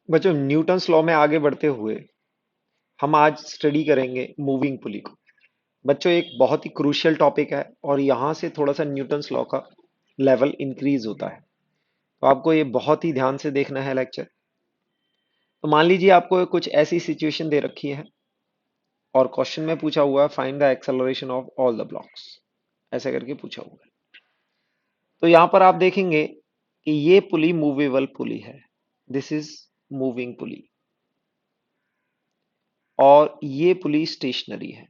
बच्चों, Newton's law में आगे बढ़ते हुए हम आज स्टडी करेंगे मूविंग पुली को। बच्चों, एक बहुत ही क्रूशियल टॉपिक है और यहाँ से थोड़ा सा न्यूटन्स लॉ का लेवल इंक्रीज होता है। तो आपको ये बहुत ही ध्यान से देखना है लेक्चर। तो मान लीजिए आपको कुछ ऐसी सिचुएशन दे रखी है और क्वेश्चन में पूछा हुआ है find the acceleration of all the blocks, ऐसा करके पूछा हुआ है। तो यहाँ पर आप देखेंगे कि ये पुली मूवेबल पुली है, दिस इज मूविंग पुली, और ये पुली स्टेशनरी है,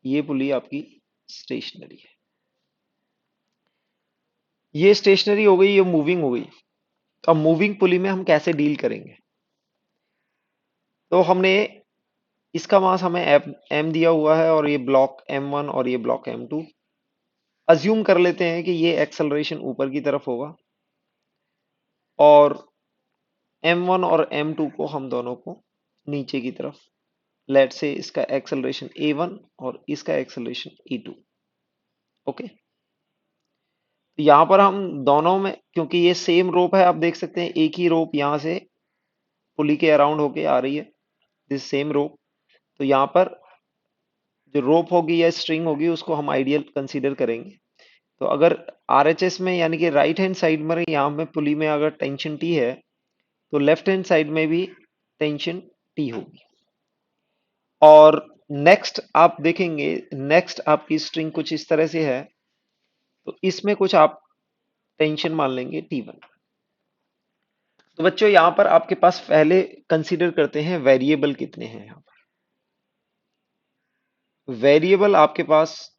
ये पुली आपकी स्टेशनरी है। ये स्टेशनरी हो गई, ये मूविंग हो गई। तो अब मूविंग पुली में हम कैसे डील करेंगे? तो हमने इसका मास हमें एम दिया हुआ है और ये ब्लॉक M1 और ये ब्लॉक M2। अज्यूम कर लेते हैं कि ये एक्सेलरेशन ऊपर की तरफ होगा और M1 और M2 को हम दोनों को नीचे की तरफ, लेट से इसका एक्सेलरेशन A1 और इसका एक्सेलरेशन E2। ओके, तो यहाँ पर हम दोनों में, क्योंकि ये सेम रोप है, आप देख सकते हैं एक ही रोप यहाँ से पुली के अराउंड होके आ रही है, दिस सेम रोप। तो यहाँ पर जो रोप होगी या स्ट्रिंग होगी उसको हम आइडियल कंसीडर करेंगे। तो अगर आरएचएस में यानी कि राइट हैंड साइड में यहाँ में पुली में अगर टेंशन टी है तो लेफ्ट हैंड साइड में भी टेंशन टी होगी। और नेक्स्ट आप देखेंगे, नेक्स्ट आपकी स्ट्रिंग कुछ इस तरह से है, तो इसमें कुछ आप टेंशन मान लेंगे T1। तो बच्चों, यहाँ पर आपके पास पहले कंसीडर करते हैं वेरिएबल कितने हैं। यहाँ पर वेरिएबल आपके पास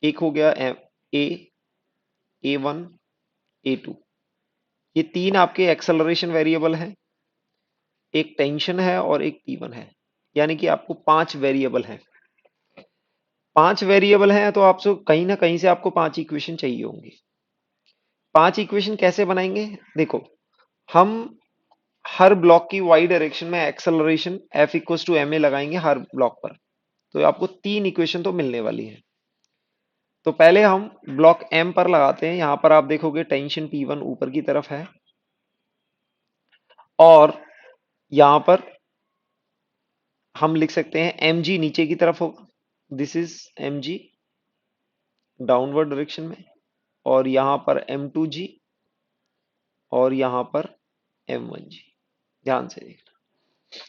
एक हो गया ए, A1, A2, ये तीन आपके एक्सेलरेशन वेरिएबल हैं। एक टेंशन है और एक T1 है, यानी कि आपको पांच वेरिएबल हैं। पांच वेरिएबल हैं तो आपसे कहीं ना कहीं से आपको पांच इक्वेशन चाहिए होंगी। पांच इक्वेशन कैसे बनाएंगे? देखो, हम हर ब्लॉक की वाई डायरेक्शन में acceleration F equals to ma लगाएंगे हर ब्लॉक पर, तो आपको तीन इक्वेशन तो मिलने वाली है। तो पहले हम ब्लॉक M पर लगाते हैं। यहां पर आप देखोगे टेंशन T1 ऊपर की तरफ है और यहां पर हम लिख सकते हैं mg नीचे की तरफ होगा, this is mg downward direction में, और यहां पर M2g और यहां पर M1g। ध्यान से देखना।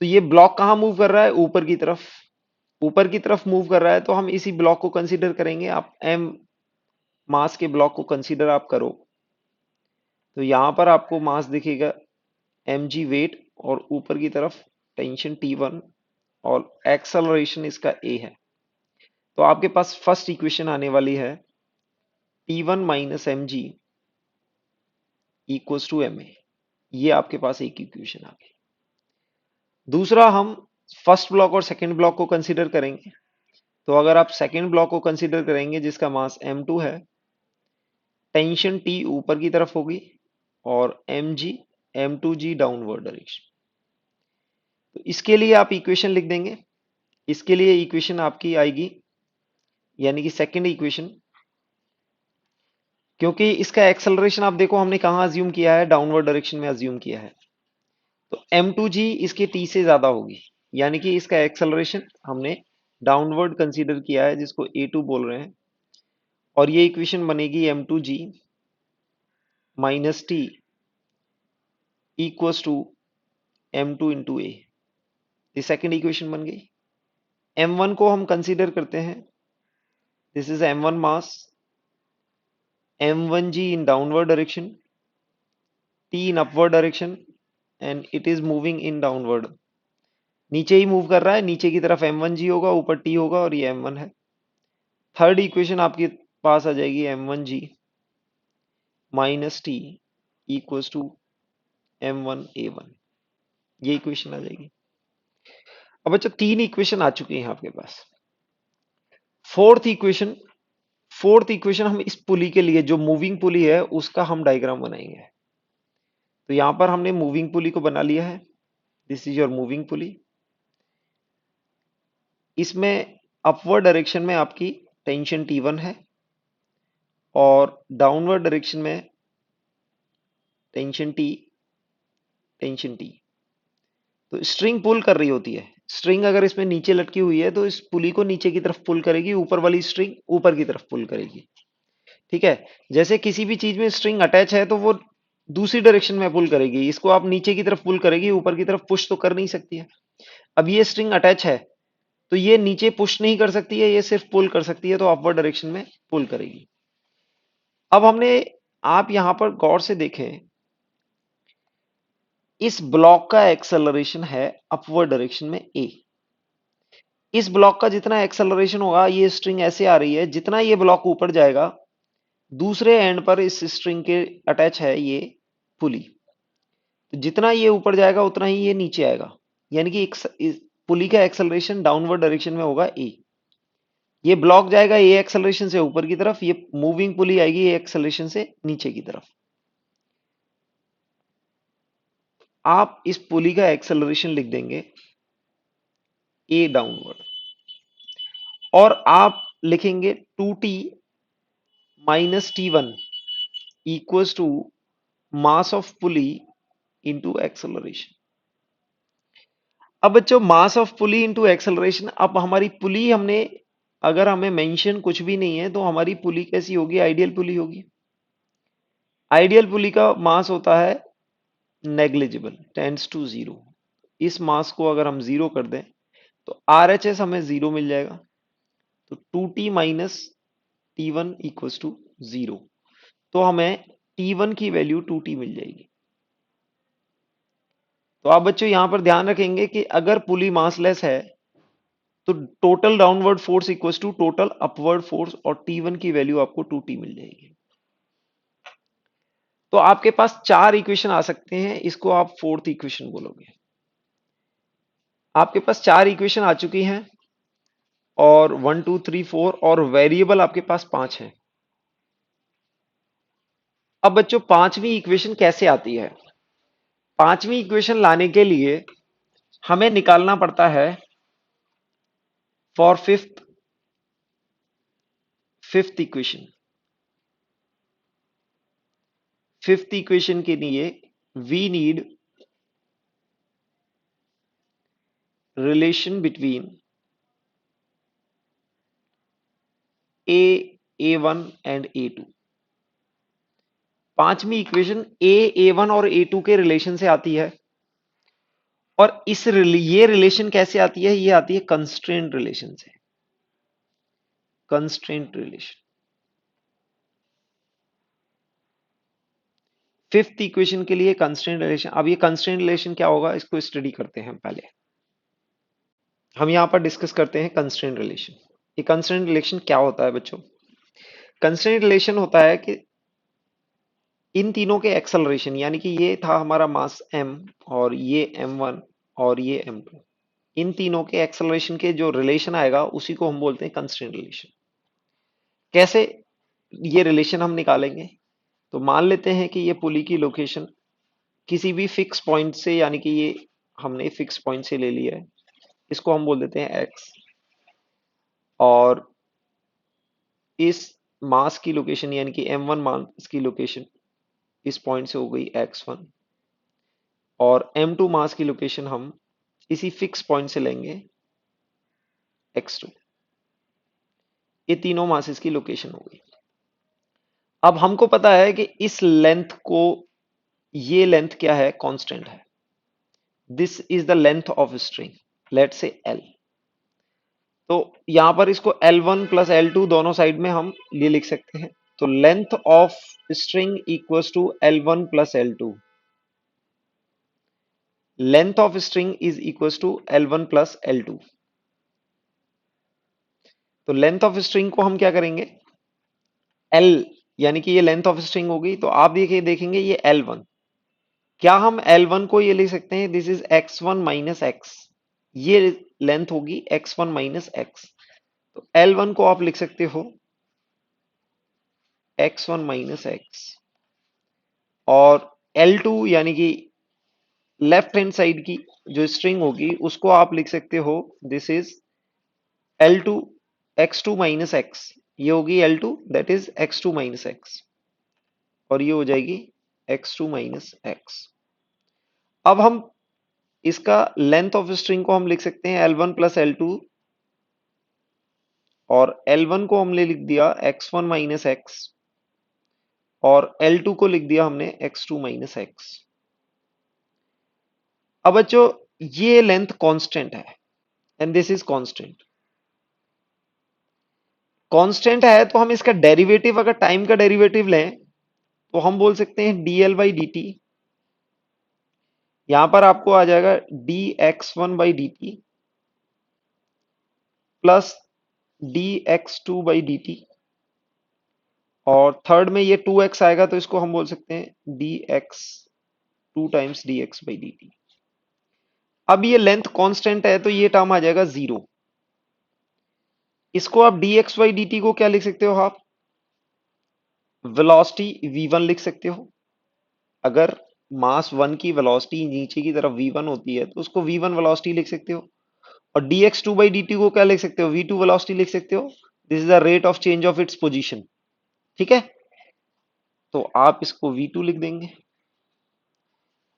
तो ये ब्लॉक कहाँ मूव कर रहा है? ऊपर की तरफ। ऊपर की तरफ मूव कर रहा है तो हम इसी ब्लॉक को कंसीडर करेंगे। आप M मास के ब्लॉक को कंसीडर आप करो तो यहां पर आपको मास दिखेगा mg वेट और ऊपर की तरफ टेंशन T1 और एक्सेलरेशन इसका a है। तो आपके पास फर्स्ट इक्वेशन आने वाली है T1 minus mg equals to ma। ये आपके पास एक इक्वेशन आ गई। दूसरा, हम फर्स्ट ब्लॉक और सेकंड ब्लॉक को कंसीडर करेंगे। तो अगर आप सेकंड ब्लॉक को कंसीडर करेंगे जिसका मास M2 है, टेंशन T ऊपर की तरफ होगी और mg M2g डाउनवर्ड डायरेक्शन। तो इसके लिए आप इक्वेशन लिख देंगे। इसके लिए इक्वेशन आपकी आएगी, यानी कि सेकंड इक्वेशन, क्योंकि इसका एक्सेलरेशन आप देखो हमने कहाँ अज्यूम किया है? डाउनवर्ड डायरेक्शन में अज्यूम किया है। तो M2g इसके T से ज्यादा होगी, यानी कि इसका एक्सेलरेशन हमने डाउनवर्ड कंसीडर किया है, जिसको A2 बोल रहे हैं। और ये इक्वेशन बनेगी M2g minus T equals to M2 into A. ये सेकेंड इक्वेशन बन गई। M1 को हम कंसीडर करते हैं, this is M1 mass, M1g in downward direction, T in upward direction, and it is moving in downward। नीचे ही move कर रहा है, नीचे की तरफ M1g होगा, ऊपर T होगा और ये M1 है। थर्ड इक्वेशन आपके पास आ जाएगी M1g minus T equals to M1A1। ये इक्वेशन आ जाएगी। अब बच्चों, तीन इक्वेशन आ चुकी हैं आपके पास। फोर्थ इक्वेशन, फोर्थ इक्वेशन हम इस पुली के लिए, जो मूविंग पुली है उसका हम डायग्राम बनाएंगे। तो यहां पर हमने मूविंग पुली को बना लिया है, दिस इज योर मूविंग पुली। इसमें अपवर्ड डायरेक्शन में आपकी टेंशन T1 है और डाउनवर्ड डायरेक्शन में टेंशन टी, टेंशन टी। तो स्ट्रिंग पुल कर रही होती है। स्ट्रिंग अगर इसमें नीचे लटकी हुई है तो इस पुली को नीचे की तरफ पुल करेगी, ऊपर वाली स्ट्रिंग ऊपर की तरफ पुल करेगी। ठीक है। जैसे किसी भी चीज में स्ट्रिंग अटैच है तो वो दूसरी डायरेक्शन में पुल करेगी, इसको आप नीचे की तरफ पुल करेगी, ऊपर की तरफ पुश तो कर नहीं सकती है। अब ये स्ट्रिंग अटैच है तो ये नीचे पुश नहीं कर सकती है, ये सिर्फ पुल कर सकती है, तो अपवर्ड डायरेक्शन में पुल करेगी। अब हमने, आप यहां पर गौर से देखें, इस ब्लॉक का एक्सेलरेशन है अपवर्ड डायरेक्शन में ए। इस ब्लॉक का जितना एक्सेलरेशन होगा, ये स्ट्रिंग ऐसे आ रही है, जितना ये ब्लॉक ऊपर जाएगा दूसरे एंड पर इस स्ट्रिंग के अटैच है ये पुली, तो जितना ये ऊपर जाएगा उतना ही ये नीचे आएगा। यानी कि पुली का एक्सेलरेशन डाउनवर्ड डायरेक्शन में होगा ए। ये ब्लॉक जाएगा ए एक्सेलरेशन से ऊपर की तरफ, ये मूविंग पुली आएगी ए एक्सेलरेशन से नीचे की तरफ। आप इस पुली का एक्सेलरेशन लिख देंगे ए डाउनवर्ड, और आप लिखेंगे 2t minus T1 equals to mass of pulley into acceleration. अब बच्चों, mass of pulley into acceleration, अब हमारी पुली हमने, अगर हमें मेंशन कुछ भी नहीं है तो हमारी पुली कैसी होगी? आइडियल पुली होगी। आइडियल पुली का मास होता है नेग्लिजिबल, टेंड्स टू जीरो। इस मास को अगर हम जीरो कर दें तो RHS हमें जीरो मिल जाएगा। तो 2t minus T1 equals to zero, तो हमें T1 की वैल्यू 2t मिल जाएगी। तो आप बच्चों यहां पर ध्यान रखेंगे कि अगर पुली मासलेस है तो total downward force equals to total upward force, और T1 की वैल्यू आपको 2t मिल जाएगी। तो आपके पास चार इक्वेशन आ सकते हैं, इसको आप फोर्थ इक्वेशन बोलोगे। आपके पास चार इक्वेशन आ चुकी हैं, और 1 2 3 4, और वेरिएबल आपके पास पांच है। अब बच्चों, पांचवी इक्वेशन कैसे आती है? पांचवी इक्वेशन लाने के लिए हमें निकालना पड़ता है for fifth equation. Fifth equation के लिए we need relation between A1 and A2। पांचवी इक्वेशन A1 और A2 के रिलेशन से आती है, और ये रिलेशन कैसे आती है? ये आती है कंस्ट्रेंट रिलेशन से। Constraint relation. फिफ्थ इक्वेशन के लिए कंस्ट्रेंट रिलेशन। अब ये कंस्ट्रेंट रिलेशन क्या होगा, इसको स्टडी करते हैं। पहले हम यहां पर डिस्कस करते हैं कंस्ट्रेंट रिलेशन। ये कंस्ट्रेंट रिलेशन क्या होता है बच्चों? कंस्ट्रेंट रिलेशन होता है कि इन तीनों के एक्सेलरेशन, यानी कि ये था हमारा मास m, और ये m1, और ये m2, इन तीनों के एक्सेलरेशन के जो रिलेशन आएगा उसी को हम बोलते हैं कंस्ट्रेंट रिलेशन। कैसे ये रिलेशन हम निकालेंगे? तो मान लेते हैं कि ये पुली की लोकेशन किसी भी फिक्स पॉइंट से, यानी कि ये हमने फिक्स पॉइंट से ले लिया है, इसको हम बोल देते हैं x, और इस मास की लोकेशन यानी कि m1 मास की लोकेशन इस पॉइंट से हो गई x1, और m2 मास की लोकेशन हम इसी फिक्स पॉइंट से लेंगे x2। ये तीनों मासेस की लोकेशन हो गई। अब हमको पता है कि इस लेंथ को, ये लेंथ क्या है? कांस्टेंट है। This is the length of string, let say L। तो यहां पर इसको L1 प्लस L2 दोनों साइड में हम ये लिख सकते हैं। तो length of string equals to L1 plus L2। Length of string is equals to L1 plus L2। तो लेंथ ऑफ स्ट्रिंग को हम क्या करेंगे? L, यानी कि ये लेंथ ऑफ स्ट्रिंग होगी, तो आप देखिए, देखेंगे ये L1। क्या हम L1 को ये लिख सकते हैं? This is x1 minus x. ये लेंथ होगी x1 माइनस एक्स। तो L1 को आप लिख सकते हो x1 माइनस एक्स, और L2 यानी कि लेफ्ट हैंड साइड की जो स्ट्रिंग होगी उसको आप लिख सकते हो, this is L2 x2 minus x. ये होगी L2, that is x2 minus x, और ये हो जाएगी x2 माइनस एक्स। अब हम इसका लेंथ ऑफ स्ट्रिंग को हम लिख सकते हैं L1 प्लस L2, और L1 को हमने लिख दिया x1 माइनस एक्स, और L2 को लिख दिया हमने x2 माइनस एक्स। अब बच्चों ये लेंथ कांस्टेंट है and this is constant. Constant है तो हम इसका डेरिवेटिव, अगर टाइम का डेरिवेटिव लें तो हम बोल सकते हैं dl बाई डी टी। यहां पर आपको आ जाएगा dx1 by D T plus dx2 by D T, और थर्ड में ये 2x आएगा तो इसको हम बोल सकते हैं dx 2 times dx by D T. अब ये लेंथ कांस्टेंट है तो ये टर्म आ जाएगा जीरो। इसको आप dx बाई डी टी को क्या लिख सकते हो आप? वेलोसिटी v1 लिख सकते हो। अगर मास 1 की वेलोसिटी नीचे की तरफ v1 होती है तो उसको v1 वेलोसिटी लिख सकते हो। और dx2 बाई dt को क्या लिख सकते हो? v2 वेलोसिटी लिख सकते हो। This is the rate of change of its position. ठीक है, तो आप इसको v2 लिख देंगे,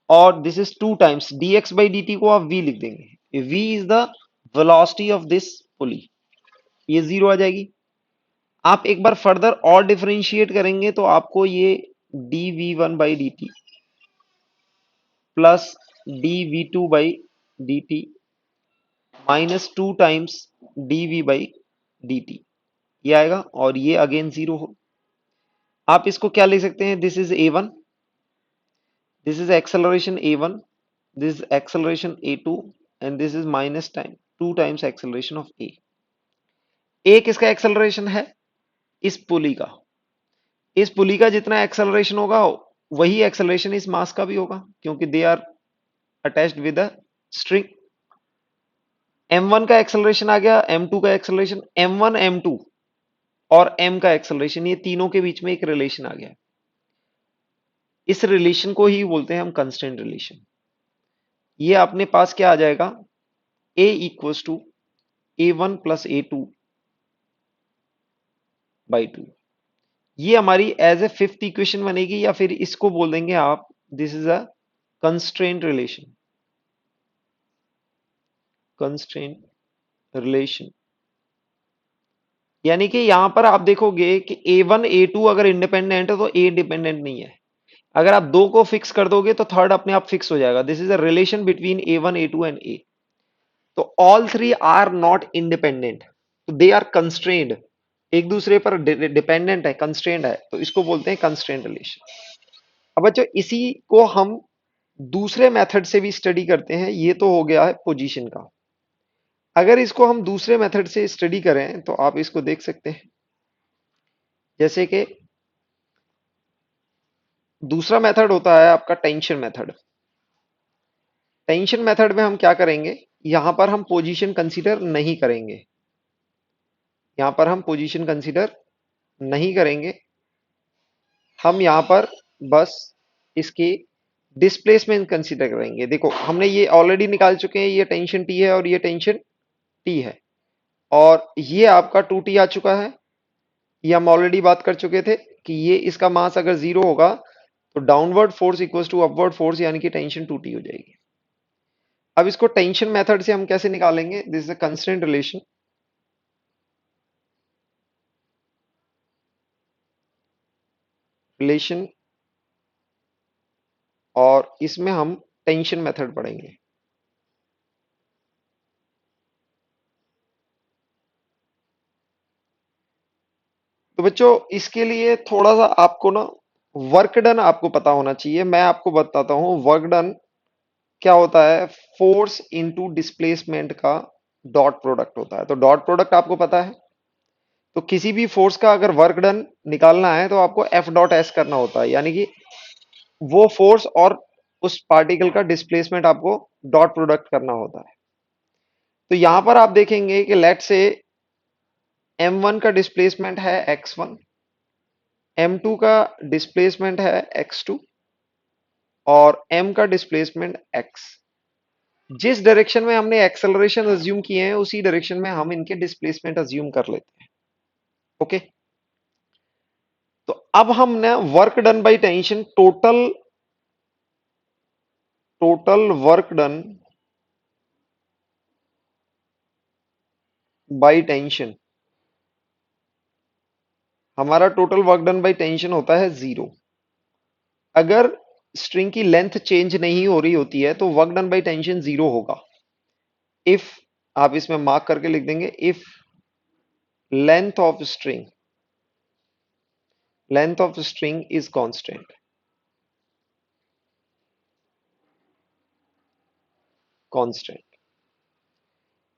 और दिस इज 2 टाइम्स dx बाई dt को आप v लिख देंगे। v is the velocity of this pulley, ये जीरो आ जाएगी। आप एक बार फर्दर और डिफरेंशिएट करेंगे तो आपको ये dv1 by dt plus dv2 by dt minus 2 times dv by dt ये आएगा, और ये अगेन जीरो हो। आप इसको क्या लिख सकते हैं? This is a1, this is acceleration a1, this is acceleration a2, and this is minus time 2 times acceleration of a किसका एक्सेलरेशन है? इस पुली का। इस पुली का जितना एक्सेलरेशन होगा वही एक्सेलरेशन इस मास का भी होगा, क्योंकि they are attached with a string. m1 का एक्सेलरेशन आ गया, m2 का एक्सेलरेशन, m1 m2 और m का एक्सेलरेशन, ये तीनों के बीच में एक रिलेशन आ गया। इस रिलेशन को ही बोलते हैं हम कंस्टेंट रिलेशन। ये अपने पास क्या आ जाएगा? a equals to a1 plus a2 by two. ये हमारी एज ए फिफ्थ इक्वेशन बनेगी, या फिर इसको बोल देंगे आप this is a constraint relation. Constraint relation यानी कि यहां पर आप देखोगे कि a1 a2 अगर इंडिपेंडेंट है तो a डिपेंडेंट नहीं है। अगर आप दो को फिक्स कर दोगे तो थर्ड अपने आप फिक्स हो जाएगा। This is a relation between a1 a2 and a। तो all three are not independent, तो दे आर कंस्ट्रेंड, एक दूसरे पर डिपेंडेंट है, कंस्ट्रेंड है, तो इसको बोलते हैं कंस्ट्रेंट रिलेशन। अब बच्चों इसी को हम दूसरे मेथड से भी स्टडी करते हैं। ये तो हो गया है पोजीशन का। अगर इसको हम दूसरे मेथड से स्टडी करें तो आप इसको देख सकते हैं, जैसे कि दूसरा मेथड होता है आपका टेंशन मेथड। टेंशन मेथड में हम क्या करेंगे? यहां पर हम पोजीशन कंसीडर नहीं करेंगे, यहां पर हम पोजीशन कंसीडर नहीं करेंगे। हम यहां पर बस इसकी डिस्प्लेसमेंट कंसीडर करेंगे। देखो हमने ये ऑलरेडी निकाल चुके हैं, ये टेंशन टी है और ये टेंशन टी है, और ये आपका 2t आ चुका है। ये हम ऑलरेडी बात कर चुके थे कि ये इसका मास अगर जीरो होगा तो downward force equals to upward force, यानी कि टेंशन 2t हो जाएगी। अब इसको टेंशन मेथड से हम कैसे निकालेंगे? This is a constant relation. Relation, और इसमें हम टेंशन मेथड पढ़ेंगे। तो बच्चों इसके लिए थोड़ा सा आपको ना वर्क डन आपको पता होना चाहिए। मैं आपको बताता हूं वर्क डन क्या होता है। फोर्स इनटू डिस्प्लेसमेंट का डॉट प्रोडक्ट होता है। तो डॉट प्रोडक्ट आपको पता है, तो किसी भी फोर्स का अगर वर्क डन निकालना है तो आपको एफ डॉट एस करना होता है, यानी कि वो फोर्स और उस पार्टिकल का डिस्प्लेसमेंट आपको डॉट प्रोडक्ट करना होता है। तो यहां पर आप देखेंगे कि लेट से m1 का डिस्प्लेसमेंट है x1, m2 का डिस्प्लेसमेंट है x2, और m का डिस्प्लेसमेंट x। जिस डायरेक्शन में हमने एक्सेलरेशन अज्यूम किए हैं उसी डायरेक्शन में हम इनके डिस्प्लेसमेंट अज्यूम कर लेते हैं। ओके, तो अब हमने work done by tension, total total work done by tension, हमारा total work done by tension होता है 0। अगर स्ट्रिंग की लेंथ चेंज नहीं हो रही होती है तो वर्क डन बाय टेंशन 0 होगा। इफ, आप इसमें मार्क करके लिख देंगे, if length of string, length of string is constant, constant.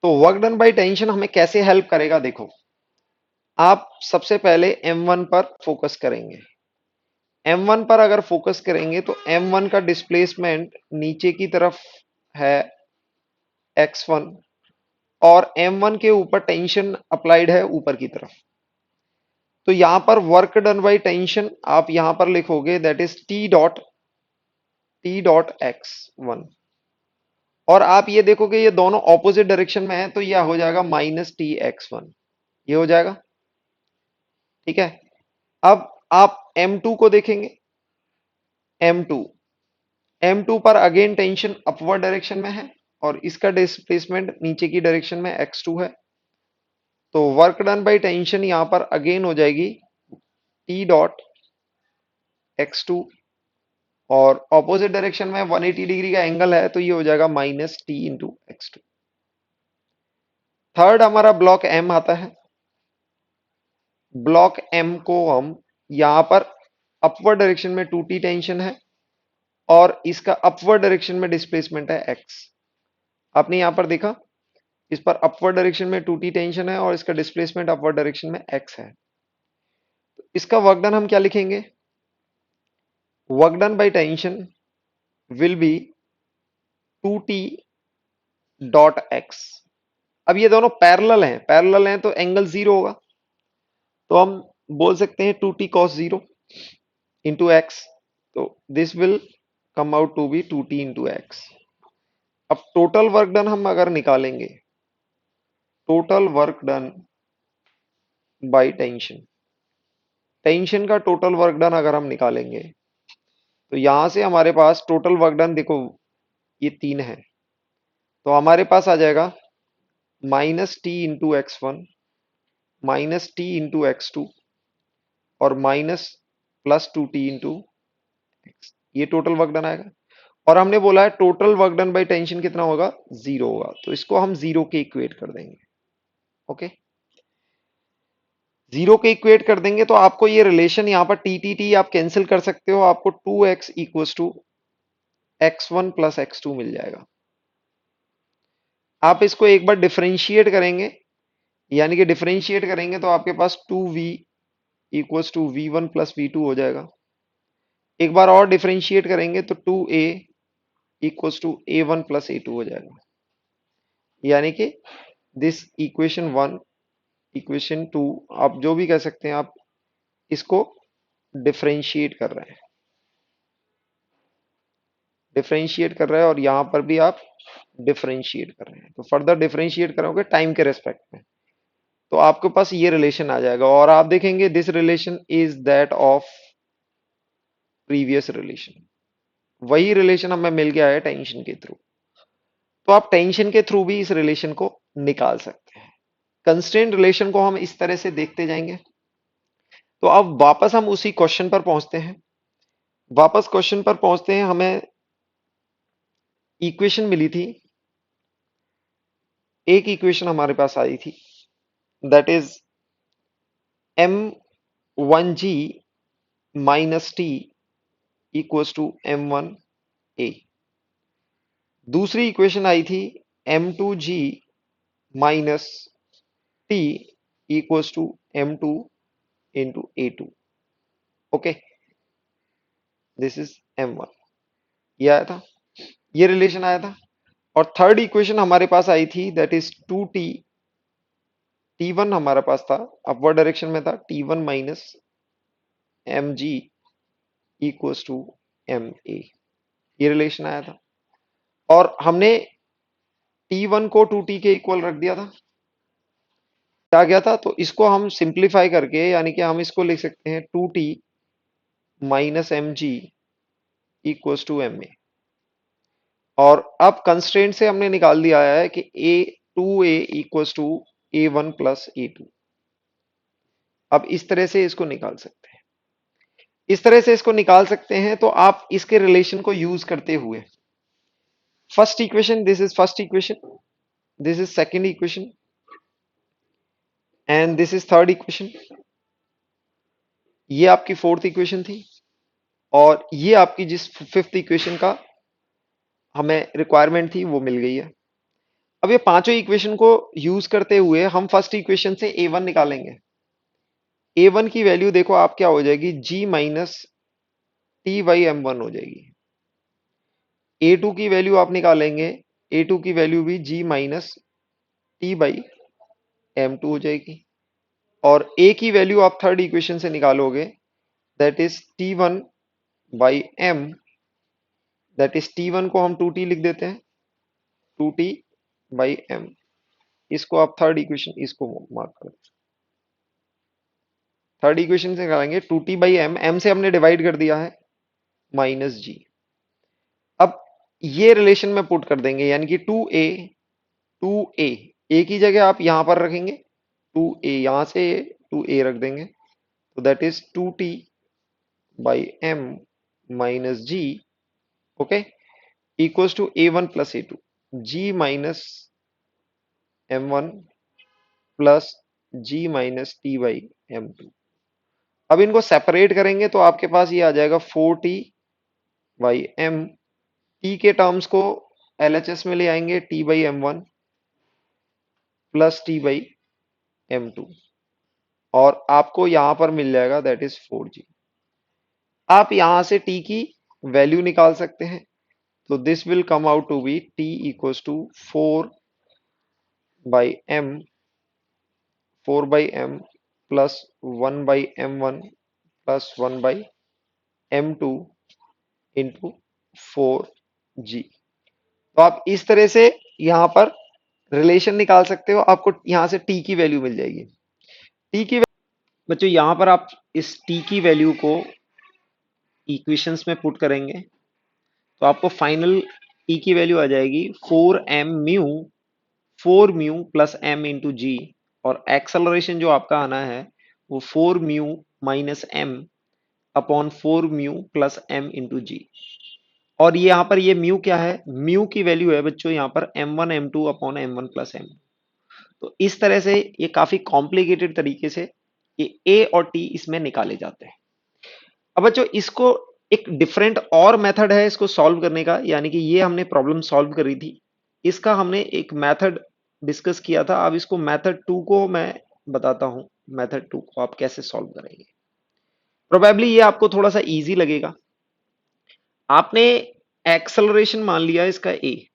तो वर्क डन बाय टेंशन हमें कैसे हेल्प करेगा, देखो। आप सबसे पहले M1 पर फोकस करेंगे। M1 पर अगर फोकस करेंगे तो M1 का डिस्प्लेसमेंट नीचे की तरफ है x1, और M1 के ऊपर टेंशन अप्लाइड है ऊपर की तरफ। तो यहां पर वर्क डन बाय टेंशन आप यहां पर लिखोगे that is T dot x1, और आप ये देखोगे ये दोनों ऑपोजिट डायरेक्शन में है, तो यह हो जाएगा -Tx1, ये हो जाएगा। ठीक है। अब आप M2 को देखेंगे। M2, M2 पर अगेन टेंशन अपवर्ड डायरेक्शन में है, और इसका डिस्प्लेसमेंट नीचे की डायरेक्शन में x2 है। तो वर्क डन बाय टेंशन यहां पर अगेन हो जाएगी T डॉट x2, और ऑपोजिट डायरेक्शन में 180 डिग्री का एंगल है, तो ये हो जाएगा -T × x2। थर्ड हमारा ब्लॉक M आता है। ब्लॉक M को हम यहां पर अपवर्ड डायरेक्शन में 2T टेंशन है, और इसका अपवर्ड डायरेक्शन में डिस्प्लेसमेंट है x। आपने यहां पर देखा, इस पर अपवर्ड डायरेक्शन में 2T टेंशन है और इसका डिस्प्लेसमेंट अपवर्ड डायरेक्शन में x है। तो इसका वर्क डन हम क्या लिखेंगे, work done by tension will B 2T dot x। अब ये दोनों पैरेलल हैं तो एंगल 0 होगा, तो हम बोल सकते हैं 2T cos 0 इंटू x। तो this will come out to be 2T into x। अब टोटल वर्क डन हम अगर निकालेंगे, total work done by tension, tension का टोटल वर्क डन अगर हम निकालेंगे, तो यहां से हमारे पास टोटल वर्क डन देखो, ये 3 है, तो हमारे पास आ जाएगा -T × x1 -T × x2 और +2T × x। ये टोटल वर्क डन आएगा। और हमने बोला है total work done by tension कितना होगा, 0 होगा, तो इसको हम 0 के इक्वेट कर देंगे। ओके, 0 के इक्वेट कर देंगे तो आपको ये रिलेशन यहाँ पर टी आप कैंसिल कर सकते हो, आपको 2x equals to x1 + x2 मिल जाएगा। आप इसको एक बार डिफरेंशिएट करेंगे, यानी कि डिफरेंशिएट करेंगे तो आपके पास 2v equals to v1 + v2 हो जाएगा। एक बार और डिफरेंशिएट करेंगे तो 2a equals to a1 + a2 हो जाएगा। यानी कि दिस इक्वेशन 1, इक्वेशन 2, आप जो भी कह सकते हैं, आप इसको डिफरेंशिएट कर रहे हैं, डिफरेंशिएट कर रहे हैं, और यहां पर भी आप डिफरेंशिएट कर रहे हैं। तो फर्दर डिफरेंशिएट करोगे टाइम के रेस्पेक्ट में, तो आपके पास ये रिलेशन आ जाएगा, और आप देखेंगे this relation is that of previous relation. वही रिलेशन हमें मिल गया है टेंशन के थ्रू, तो आप टेंशन के थ्रू भी इस रिलेशन को निकाल सकते हैं। कंस्ट्रेंट रिलेशन को हम इस तरह से देखते जाएंगे। तो अब वापस हम उसी क्वेश्चन पर पहुंचते हैं, वापस क्वेश्चन पर पहुंचते हैं। हमें इक्वेशन मिली थी, एक इक्वेशन हमारे पास आई थी, that is m1g - t equals to m1a। दूसरी इक्वेशन आई थी m2g - t equals to m2 into a2। Okay, this is m1, ये आया था, ये रिलेशन आया था। और थर्ड इक्वेशन हमारे पास आई थी दैट इज 2t, t1 हमारे पास था, अपवर्ड डायरेक्शन में था, t1 - mg equals to ma, ये रिलेशन आया था। और हमने t1 को 2t के इक्वल रख दिया था, क्या गया था, तो इसको हम सिंप्लीफाई करके, यानी कि हम इसको लिख सकते हैं 2t minus M G equals to M A. और अब कंस्ट्रेंट से हमने निकाल दिया है कि A two A equals to A one plus A two. अब इस तरह से इसको निकाल सकते हैं, इस तरह से इसको निकाल सकते हैं। तो आप इसके रिलेशन को यूज करते हुए first equation, this is first equation, this is second equation and this is third equation, ये आपकी फोर्थ इक्वेशन थी और ये आपकी जिस फिफ्थ इक्वेशन का हमें रिक्वायरमेंट थी वो मिल गई है। अब ये पांचों इक्वेशन को यूज करते हुए हम फर्स्ट इक्वेशन से ए वन निकालेंगे। ए वन की वैल्यू देखो आप क्या हो जाएगी, G minus T by M one हो जाएगी। ए टू की वैल्यू आप निकालेंगे, ए टू की वैल्यू भी G minus T by M two हो जाएगी। और ए की वैल्यू आप थर्ड इक्वेशन से निकालोगे, that is T one by M, that is T one को हम टू टी लिख देते हैं, टू टी बाई एम। इसको आप थर्ड इक्वेशन इसको मार्क कर, थर्ड इक्वेशन से निकालेंगे two T by M, M से हमने डिवाइड कर दिया है, माइनस जी। अब ये रिलेशन में पुट कर देंगे, यानी कि टू ए की जगह आप यहां पर रखेंगे, टू ए यहां से टू ए रख देंगे, तो that is two T by M minus G, okay, equals to A one plus A two, G minus M one plus G minus T by M two. अब इनको सेपरेट करेंगे तो आपके पास ये आ जाएगा four T by M, T के terms को एलएचएस में ले आएंगे, T by M one plus T by M two, और आपको यहां पर मिल जाएगा दैट इज फोर जी। आप यहां से टी की वैल्यू निकाल सकते हैं, तो this will come out to be T equals to four by M, four by M plus one by M one plus one by M two into four G. तो आप इस तरह से यहां पर रिलेशन निकाल सकते हो, आपको यहां से टी की वैल्यू मिल जाएगी। टी की बच्चों यहां पर आप इस टी की वैल्यू को इक्वेशंस में पुट करेंगे तो आपको फाइनल टी की वैल्यू आ जाएगी four mu plus M into जी, और एक्सेलरेशन जो आपका आना है वो four mu minus M upon four mu plus M into जी। और ये यहाँ पर ये म्यू क्या है, म्यू की वैल्यू है बच्चों यहाँ पर M one M two upon M one plus M. तो इस तरह से ये काफी कॉम्प्लिकेटेड तरीके से ये ए और टी इसमें निकाले जाते हैं। अब बच्चों इसको एक डिफरेंट और मेथड है इसको सॉल्व करने का, यानी कि ये हमने प्रॉब्लम सॉल्व करी थी, इसका हमने एक मेथड डिस्कस किया था। अब इसको मेथड टू को मैं बताता हूं, मेथड टू को आप कैसे सॉल्व करेंगे। प्रोबेबली ये आपको थोड़ा सा इजी लगेगा। आपने एक्सेलरेशन मान लिया इसका ए,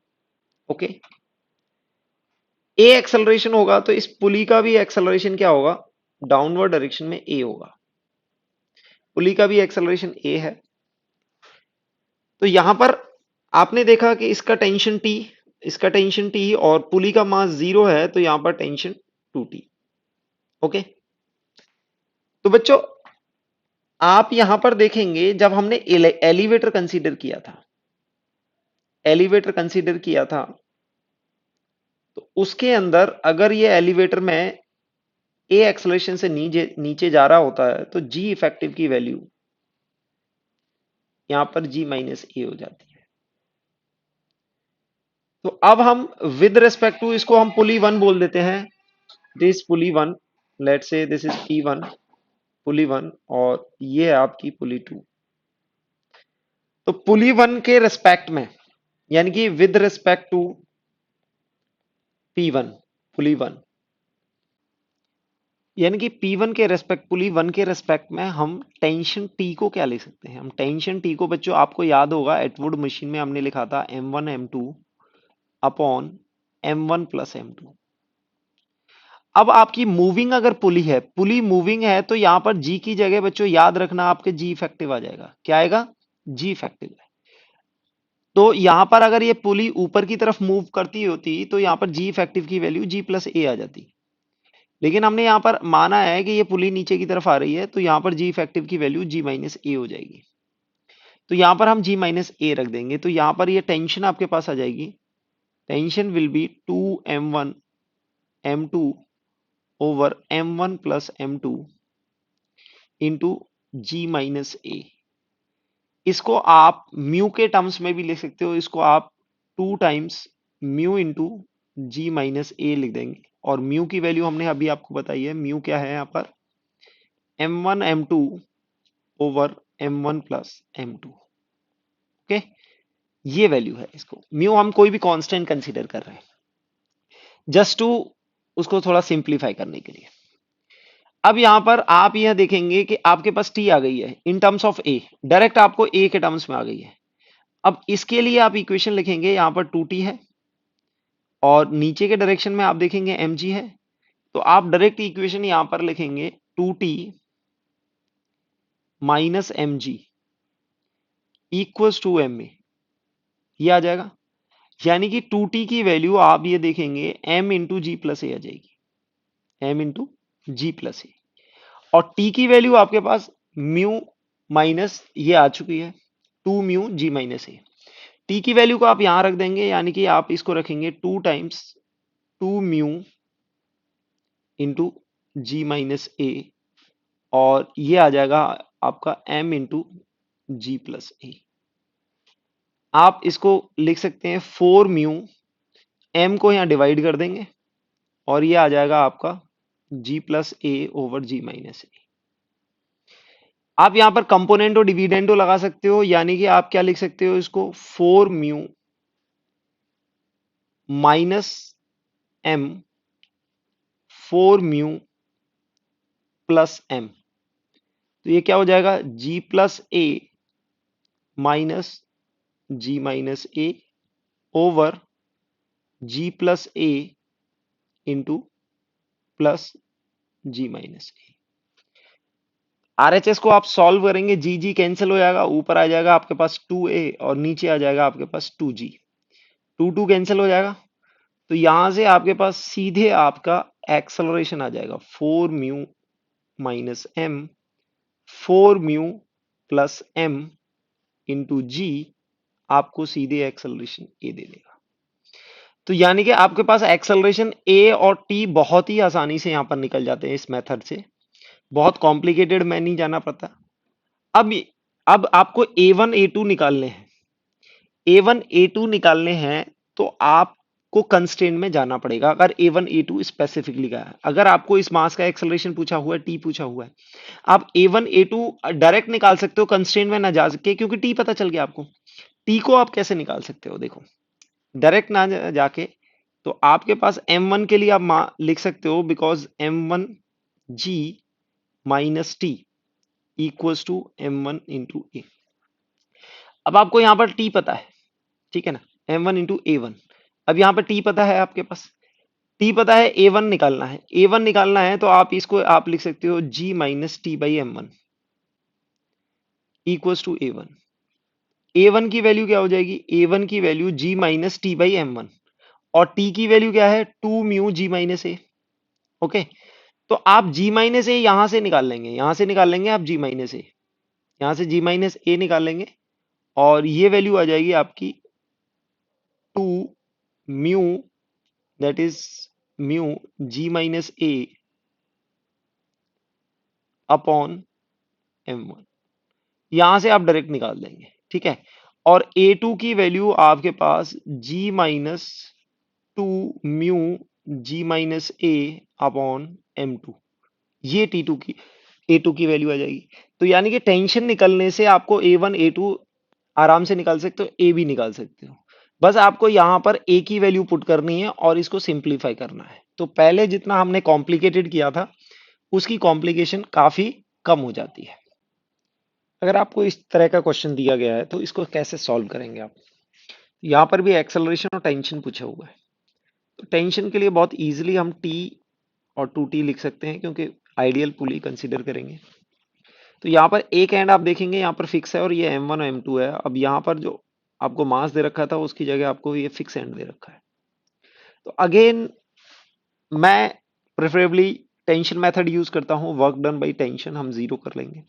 ओके, ए एक्सेलरेशन होगा तो इस पुली का भी एक्सेलरेशन क्या होगा, डाउनवर्ड डायरेक्शन में ए होगा। पुली का भी एक्सेलरेशन ए है। तो यहां पर आपने देखा कि इसका टेंशन टी, इसका टेंशन टी और पुली का मास जीरो है, तो यहां पर टेंशन टू टी, ओके। तो बच्चों आप यहां पर देखेंगे जब हमने एलिवेटर कंसीडर किया था, एलिवेटर कंसीडर किया था, तो उसके अंदर अगर ये एलिवेटर में ए एक्सेलरेशन से नीचे नीचे जा रहा होता है तो जी इफेक्टिव की वैल्यू यहां पर जी माइनस ए हो जाती है। तो अब हम विद रेस्पेक्ट टू इसको हम पुली वन बोल देते हैं, दिस पुली वन, लेट से this is P one, pulley one, और ये है आपकी पुली टू। तो पुली वन के रेस्पेक्ट में, यानी कि with respect to P one, pulley one, यानी कि P1 के रेस्पेक्ट, पुली वन के रेस्पेक्ट में हम टेंशन T को क्या ले सकते हैं, हम टेंशन T को बच्चों आपको याद होगा एटवुड मशीन में हमने लिखा था M1 M2 upon M1 plus M2। अब आपकी मूविंग अगर पुली है, पुली मूविंग है, तो यहां पर G की जगह बच्चों याद रखना आपके G इफेक्टिव आ जाएगा। क्या आएगा, G इफेक्टिव है। तो यहां पर अगर ये पुली ऊपर की तरफ मूव करती होती तो यहां पर G इफेक्टिव की वैल्यू G प्लस ए आ जाती। लेकिन हमने यहाँ पर माना है कि ये पुली नीचे की तरफ आ रही है, तो यहाँ पर जी इफेक्टिव की वैल्यू जी माइनस ए हो जाएगी। तो यहाँ पर हम जी माइनस ए रख देंगे, तो यहाँ पर ये टेंशन आपके पास आ जाएगी। Tension will be 2m1 m2 over m1 plus m2 into ji minus a. इसको आप म्यू के टर्म्स में भी लिख सकते हो, इसको आप 2 टाइम्स म्यू इंटू जी माइनस ए लिख देंगे। और म्यू की वैल्यू हमने अभी आपको बताई है, म्यू क्या है यहाँ पर, m1 m2 over m1 plus m2। Okay, ये वैल्यू है। इसको म्यू हम कोई भी कांस्टेंट कंसीडर कर रहे हैं, जस्ट टू उसको थोड़ा सिंप्लीफाई करने के लिए। अब यहां पर आप यह देखेंगे कि आपके पास टी आ गई है in terms of A, direct आपको ए के टर्म्स में आ गई है। अब इसके लिए आप इक्वेशन लिखेंगे, यहां पर 2t है और नीचे के डायरेक्शन में आप देखेंगे mg है, तो आप डायरेक्ट इक्वेशन यहां पर लिखेंगे 2t minus M G equals to M A, ये आ जाएगा। यानी कि 2t की वैल्यू आप ये देखेंगे m इंटू जी प्लस ए आ जाएगी, m इंटू जी प्लस ए। और t की वैल्यू आपके पास म्यू माइनस ये आ चुकी है 2 म्यू जी माइनस ए। टी की वैल्यू को आप यहां रख देंगे, यानी कि आप इसको रखेंगे 2 टाइम्स 2 म्यू इंटू जी माइनस ए, और ये आ जाएगा आपका m इंटू जी प्लस ए। आप इसको लिख सकते हैं 4 म्यू, m को यहां डिवाइड कर देंगे और ये आ जाएगा आपका g प्लस ए ओवर जी माइनस ए। आप यहां पर कंपोनेंटो डिविडेंडो लगा सकते हो, यानी कि आप क्या लिख सकते हो इसको 4 mu minus m 4 mu plus m, तो ये क्या हो जाएगा g प्लस ए माइनस जी माइनस ए ओवर जी प्लस ए इंटू प्लस जी माइनस ए। आरएचएस को आप सॉल्व करेंगे, जी जी कैंसिल हो जाएगा, ऊपर आ जाएगा आपके पास 2a और नीचे आ जाएगा आपके पास 2g, 2 कैंसिल हो जाएगा। तो यहां से आपके पास सीधे आपका एक्सेलरेशन आ जाएगा 4 mu minus m 4 mu plus m into g, आपको सीधे एक्सेलरेशन ए दे देगा। तो यानी कि आपके पास एक्सेलरेशन ए और टी बहुत ही आसानी से यहां पर निकल जाते हैं इस मेथड से, बहुत कॉम्प्लिकेटेड में नहीं जाना पड़ता। अब अब आपको A1 A2 निकालने हैं, A1 A2 निकालने हैं, तो आपको कंस्ट्रेंट में जाना पड़ेगा। अगर A1 A2 स्पेसिफिकली का है, अगर आपको इस मास का एक्सेलरेशन पूछा हुआ है, टी पूछा हुआ है, आप A1 A2 डायरेक्ट निकाल सकते हो कंस्ट्रेंट में ना जा सके, क्योंकि टी पता चल गया आपको। टी को आप कैसे निकाल सकते हो, देखो डायरेक्ट ना जाके, तो आपके पास M1 के लिए आप लिख सकते हो, because M1 G minus T equals to M1 into a. अब आपको यहां पर टी पता है, ठीक है ना, M1 इंटू ए1। अब यहां पर टी पता है आपके पास, टी पता है, A1 निकालना है, A1 निकालना है, तो आप इसको आप लिख सकते हो G minus T by M1 equals to A1। A1 की वैल्यू क्या हो जाएगी, A1 की value G minus T by M1, और टी की वैल्यू क्या है 2 mu G minus A. Okay, तो आप जी माइनस ए यहां से निकाल लेंगे, यहां से निकाल लेंगे आप जी माइनस ए, यहां से जी माइनस ए निकाल लेंगे, और ये वैल्यू आ जाएगी आपकी 2 mu, that is mu G minus A upon M1। यहां से आप डायरेक्ट निकाल देंगे, ठीक है। और A2 की वैल्यू आपके पास G minus 2 mu G minus A upon M2, ये T2 की A2 की वैल्यू आ जाएगी। तो यानी कि टेंशन निकलने से आपको A1 A2 आराम से निकाल सकते हो, ए भी निकाल सकते हो। बस आपको यहां पर ए की वैल्यू पुट करनी है और इसको सिंप्लीफाई करना है। तो पहले जितना हमने कॉम्प्लिकेटेड किया था, उसकी कॉम्प्लिकेशन काफी कम हो जाती है। अगर आपको इस तरह का क्वेश्चन दिया गया है, तो इसको कैसे सॉल्व करेंगे आप। यहाँ पर भी एक्सेलरेशन और टेंशन पूछा हुआ है, तो टेंशन के लिए बहुत इजीली हम टी और 2t लिख सकते हैं, क्योंकि आइडियल पुली कंसीडर करेंगे। तो यहाँ पर एक एंड आप देखेंगे यहाँ पर फिक्स है और ये M1 और M2 है। अब यहाँ पर जो आपको मास दे रखा था, उसकी जगह आपको ये फिक्स एंड दे रखा है। तो अगेन मैं प्रेफरेबली टेंशन मेथड यूज करता हूँ, वर्क डन बाई टेंशन हम जीरो कर लेंगे।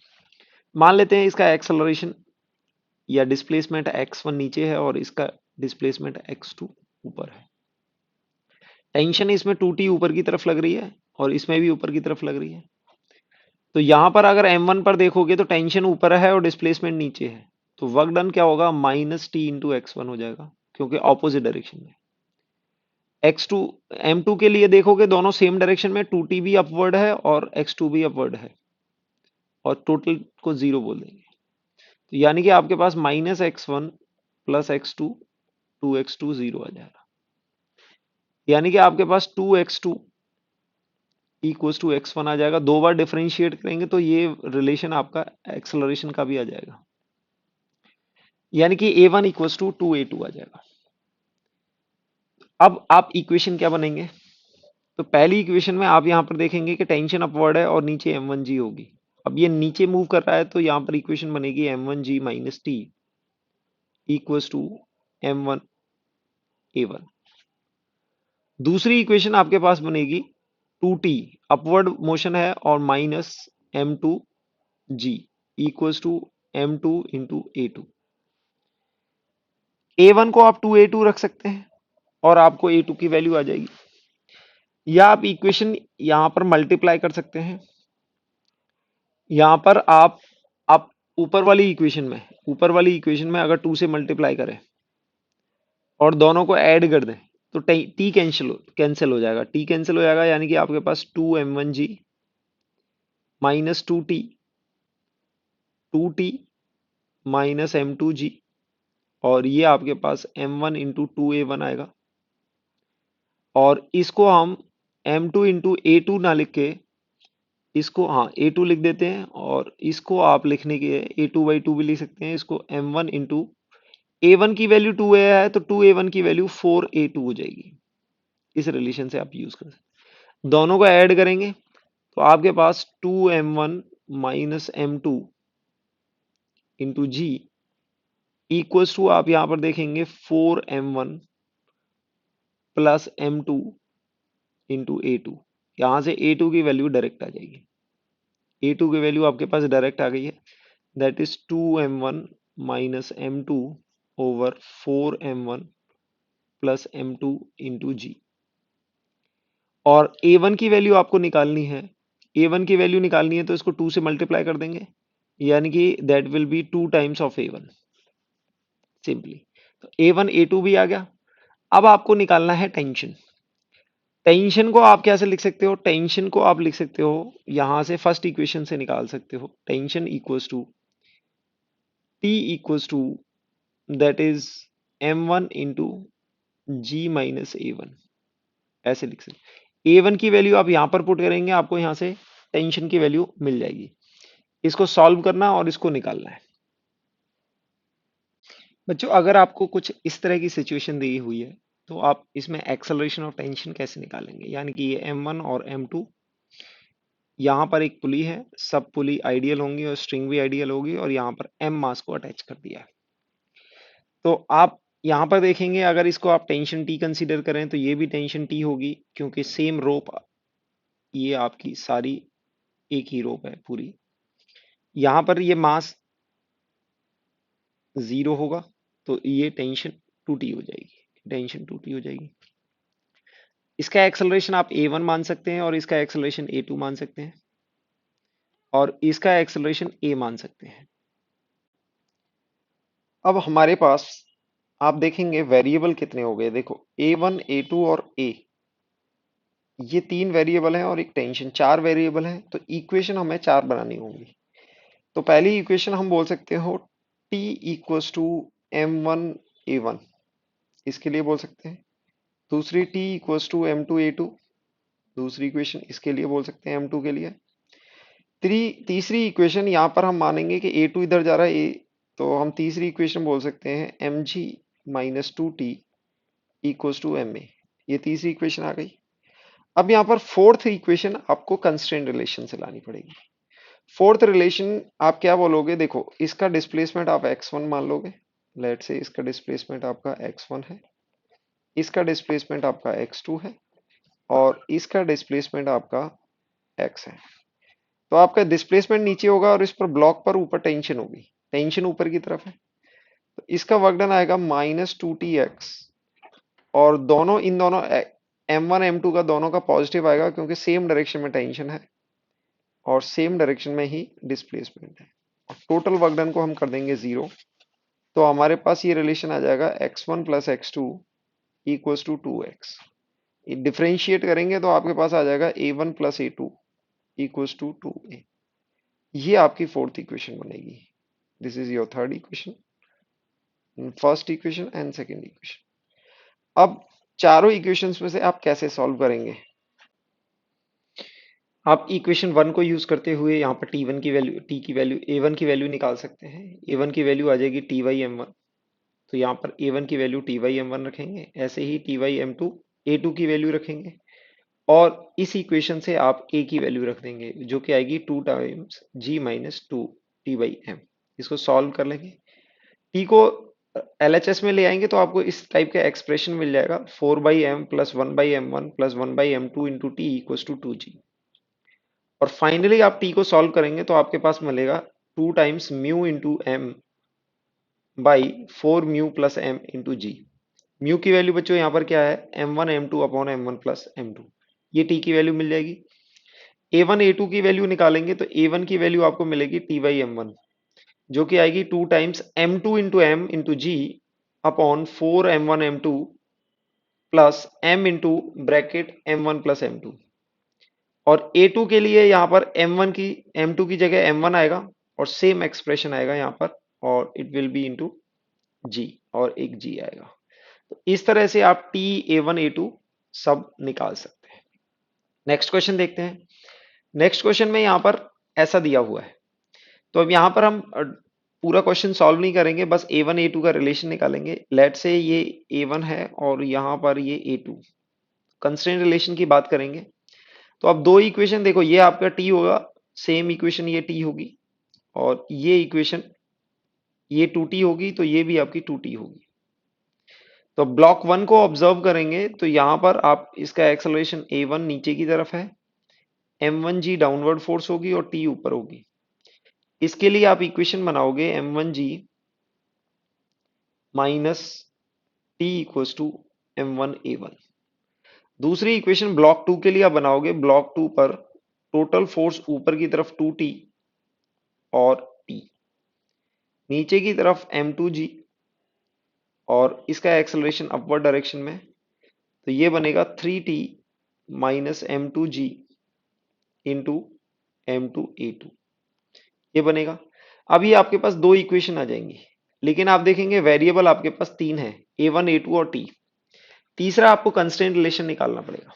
मान लेते हैं इसका एक्सेलरेशन या डिस्प्लेसमेंट x1 नीचे है और इसका डिस्प्लेसमेंट x2 ऊपर है। टेंशन इसमें 2t ऊपर की तरफ लग रही है और इसमें भी ऊपर की तरफ लग रही है। तो यहां पर अगर m1 पर देखोगे तो टेंशन ऊपर है और डिस्प्लेसमेंट नीचे है, तो वर्क डन क्या होगा, minus T into x one हो जाएगा, क्योंकि ऑपोजिट डायरेक्शन में। x2 m2 के लिए देखोगे दोनों सेम डायरेक्शन में, 2t भी अपवर्ड है और x2 भी अपवर्ड है, और टोटल को जीरो बोल देंगे। तो यानी कि आपके पास minus x1 plus x2, 2x2 zero आ जाएगा। यानी कि आपके पास 2x2 इक्वल्स टू x1 आ जाएगा। दो बार डिफरेंशिएट करेंगे तो ये रिलेशन आपका एक्सेलरेशन का भी आ जाएगा, यानी कि a1 इक्वल्स टू 2a2 आ जाएगा। अब आप इक्वेशन क्या बनेंगे, तो पहली इक्वेशन में आप यहां पर देखेंगे कि टेंशन अपवर्ड है और नीचे m1g होगी। अब ये नीचे मूव कर रहा है तो यहां पर इक्वेशन बनेगी m1g minus T equals to m1 a1। दूसरी इक्वेशन आपके पास बनेगी 2t, अपवर्ड मोशन है, और minus m2g equals to m2 into a2। a1 को आप 2a2 रख सकते हैं और आपको a2 की वैल्यू आ जाएगी, या आप इक्वेशन यहां पर मल्टीप्लाई कर सकते हैं। यहां पर आप ऊपर वाली इक्वेशन में अगर 2 से मल्टीप्लाई करें और दोनों को ऐड कर दें तो टी कैंसिल हो जाएगा, टी कैंसिल हो जाएगा, यानी कि आपके पास 2m1g minus 2t minus m2g, और ये आपके पास m1 इंटू 2a1 आएगा। और इसको हम m2 इंटू a2 ना लिख के इसको a2 लिख देते हैं, और इसको आप लिखने के a2/2 भी लिख सकते हैं। इसको m1 इंटू a1 की वैल्यू 2a है तो 2a1 की वैल्यू 4a2 हो जाएगी। इस रिलेशन से आप यूज कर सकते हैं। दोनों को ऐड करेंगे तो आपके पास 2m1 minus m2 into G equals to, आप यहां पर देखेंगे 4m1 plus m2 into a2। यहां से a2 की वैल्यू डायरेक्ट आ जाएगी, a2 की वैल्यू आपके पास डायरेक्ट आ गई है, that is 2m1 minus m2 over 4m1 plus m2 into जी। और a1 की वैल्यू आपको निकालनी है, a1 की वैल्यू निकालनी है तो इसको 2 से मल्टीप्लाई कर देंगे, यानी कि that will B 2 times of a1 simply. तो a1 a2 भी आ गया। अब आपको निकालना है टेंशन। टेंशन को आप कैसे लिख सकते हो, टेंशन को आप लिख सकते हो यहां से, फर्स्ट इक्वेशन से निकाल सकते हो। Tension equals to T equals to that is m1 into ji minus a1, ऐसे लिख सकते। a1 की वैल्यू आप यहां पर पुट करेंगे, आपको यहां से टेंशन की वैल्यू मिल जाएगी। इसको सॉल्व करना और इसको निकालना है। बच्चों अगर आपको कुछ इस तरह की सिचुएशन दी हुई है तो आप इसमें एक्सेलरेशन और टेंशन कैसे निकालेंगे, यानी कि ये m1 और m2, यहाँ पर एक पुली है, सब पुली आइडियल होंगी और स्ट्रिंग भी आइडियल होगी, और यहाँ पर m मास को अटैच कर दिया है। तो आप यहाँ पर देखेंगे अगर इसको आप टेंशन T कंसीडर करें तो ये भी टेंशन T होगी, क्योंकि सेम रोप, ये आपकी सारी एक ही रोप है पूरी। यहाँ पर ये मास 0 होगा तो ये टेंशन 2T हो जाएगी, टेंशन 2T हो जाएगी। इसका एक्सेलरेशन आप a1 मान सकते हैं और इसका एक्सेलरेशन a2 मान सकते हैं, और इसका एक्सेलरेशन a मान सकते हैं। अब हमारे पास आप देखेंगे वेरिएबल कितने हो गए, देखो a1 a2 और a, ये तीन वेरिएबल हैं और एक टेंशन, चार वेरिएबल हैं, तो इक्वेशन हमें चार बनानी होंगी। तो पहली इक्वेशन हम बोल सकते हो t equals to m1 a1, इसके लिए बोल सकते हैं। दूसरी t equals to m2 a2, दूसरी इक्वेशन इसके लिए बोल सकते हैं m2 के लिए। तीसरी इक्वेशन यहाँ पर हम मानेंगे कि a2 इधर जा रहा है, तो हम तीसरी इक्वेशन बोल सकते हैं mg minus 2t equals to ma, ये तीसरी इक्वेशन आ गई। अब यहाँ पर फोर्थ इक्वेशन आपको कंस्ट्रेंट रिलेशन से लानी पड़ेगी। फोर्थ रिलेशन आप क्या बोलोगे, देखो इसका डिस्प्लेसमेंट आप x1 मान लोगे, लेट से इसका डिस्प्लेसमेंट आपका x1 है, इसका डिस्प्लेसमेंट आपका x2 है, और इसका डिस्प्लेसमेंट आपका एक्स है। तो आपका डिस्प्लेसमेंट नीचे होगा और इस पर ब्लॉक पर ऊपर टेंशन होगी, टेंशन ऊपर की तरफ है, तो इसका वर्क डन आएगा -2t(x) और दोनों इन दोनों m1 m2 का दोनों का पॉजिटिव आएगा क्योंकि सेम डायरेक्शन में टेंशन है और सेम डायरेक्शन में ही डिस्प्लेसमेंट है। टोटल वर्क डन को हम कर देंगे 0। तो हमारे पास ये रिलेशन आ जाएगा x1 plus x2 equals to 2x। Differentiate करेंगे तो आपके पास आ जाएगा a1 plus a2 equals to 2a। ये आपकी फोर्थ इक्वेशन बनेगी। This is your third equation, first equation and second equation. अब चारों इक्वेशंस में से आप कैसे सॉल्व करेंगे? आप इक्वेशन 1 को यूज करते हुए यहाँ पर t1 की वैल्यू, t की वैल्यू, a1 की वैल्यू निकाल सकते हैं। a1 की वैल्यू आ जाएगी t/m1, तो यहाँ पर a1 की वैल्यू t/m1 रखेंगे, ऐसे ही t/m2 a2 की वैल्यू रखेंगे और इस इक्वेशन से आप a की वैल्यू रख देंगे जो कि आएगी 2 टाइम्स g माइनस 2 t/m। इसको सॉल्व कर लेंगे, t को LHS में ले आएंगे तो आपको इस टाइप का एक्सप्रेशन मिल जाएगा 4/m plus 1/m1 plus 1/m2 into T equals to 2g। और फाइनली आप t को सॉल्व करेंगे तो आपके पास मिलेगा 2 times mu into m by 4 mu plus m into G. Mu की वैल्यू बच्चों यहाँ पर क्या है, m1 m2 upon m1 plus m2। ये t की वैल्यू मिल जाएगी। a1 a2 की वैल्यू निकालेंगे तो a1 की वैल्यू आपको मिलेगी t/m1 जो कि आएगी 2 times m2 into m into g upon 4 m1 m2 plus m into bracket m1 plus m2। और a2 के लिए यहाँ पर m1 की m2 की जगह m1 आएगा और सेम एक्सप्रेशन आएगा यहाँ पर और इट विल बी इंटू जी और एक जी आएगा। तो इस तरह से आप t a1 a2 सब निकाल सकते हैं। नेक्स्ट क्वेश्चन देखते हैं। नेक्स्ट क्वेश्चन में यहाँ पर ऐसा दिया हुआ है, तो अब यहाँ पर हम पूरा क्वेश्चन सॉल्व नहीं करेंगे, बस a1 a2 का रिलेशन निकालेंगे। लेट से ये a1 है और यहाँ पर ये a2, कंस्ट्रेंट रिलेशन की बात करेंगे। तो अब दो इक्वेशन देखो, ये आपका t होगा, सेम इक्वेशन ये t होगी और ये इक्वेशन ये 2t होगी, तो ये भी आपकी 2t होगी। तो ब्लॉक 1 को ऑब्जर्व करेंगे तो यहां पर आप इसका एक्सेलरेशन a1 नीचे की तरफ है, m1g डाउनवर्ड फोर्स होगी और t ऊपर होगी। इसके लिए आप इक्वेशन बनाओगे m1g minus t equals to m1a1। दूसरी इक्वेशन ब्लॉक 2 के लिए आप बनाओगे, ब्लॉक 2 पर टोटल फोर्स ऊपर की तरफ 2t और t, नीचे की तरफ m2g और इसका एक्सेलरेशन अपवर्ड डायरेक्शन में, तो ये बनेगा 3t minus m2g into m2a2, ये बनेगा। अब ये आपके पास दो इक्वेशन आ जाएंगी, लेकिन आप देखेंगे वेरिएबल आपके पास तीन है, a1 a2 और t। तीसरा आपको कंस्ट्रेंट रिलेशन निकालना पड़ेगा।